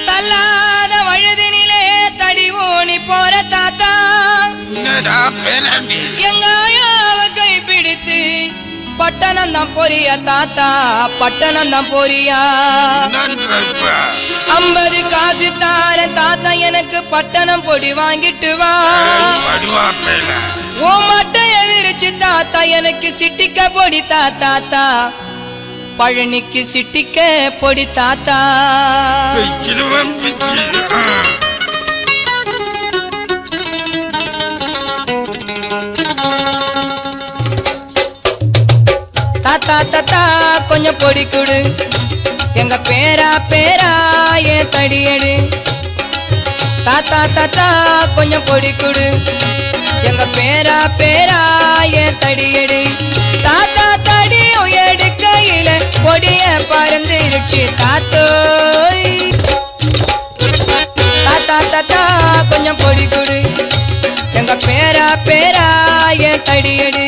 தள்ளாத வழுதினிலே தடி ஊனி போற தாத்தா எங்க ஆயாவ கை பிடித்து பட்டணம் தான் போறியா தாத்தா, பட்டணம் தான் போறியா? 50 காசு தார தாத்தா, எனக்கு பட்டணம் பொடி வாங்கிட்டு வா. ஓ மட்டைய விரிச்சு தாத்தா, எனக்கு சிட்டிக்க பொடி தாத்தா, பழனிக்கு சிட்டிக்க பொடி தாத்தா. தாத்தா தாத்தா கொஞ்சம் பொடி குடு, எங்க பேரா பேரா ஏன் தடியடு. தாத்தா தாத்தா கொஞ்சம் பொடி குடு, எங்க பேரா பேரா ஏன் தடியடு. தாத்தா தடியும் எடுக்கையில பொடிய பறந்துருச்சு தாத்தோய். தாத்தா தாத்தா கொஞ்சம் பொடி குடு, எங்க பேரா பேரா ஏன் தடியடு.